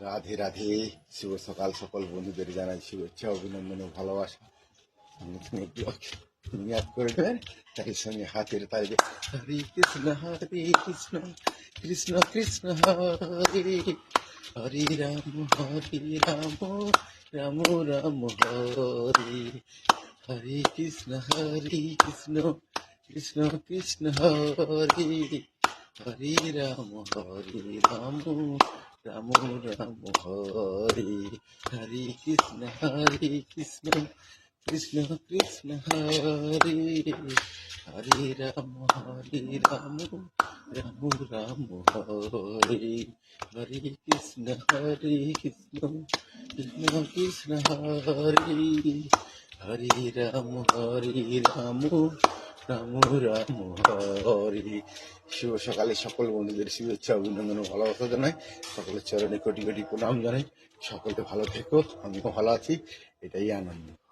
রাধে রাধে। শুভ সকাল, সকল বন্ধুদের জানাই শুভেচ্ছা, অভিনন্দন ও ভালোবাসা। ইয়াদ করবেন তার সঙ্গে হাতের তালে হরে কৃষ্ণ কৃষ্ণ কৃষ্ণ হরে হরে রাম রাম রাম হরে হরে কৃষ্ণ কৃষ্ণ কৃষ্ণ হরে হরে রাম রাম রাম হরে হরে কৃষ্ণ কৃষ্ণ কৃষ্ণ হরে হরে রাম রাম রাম হরে হরে কৃষ্ণ কৃষ্ণ কৃষ্ণ হরে হরে রাম রাম রাম হরে। শুভ সকালে সকল বন্ধুদের শুভেচ্ছা, অভিনন্দন ও ভালোবাসা জানাই। সকলের চরণে কোটি কোটি প্রণাম জানাই। সকলে ভালো থেকো, আমিও ভালো আছি, এটাই আনন্দ।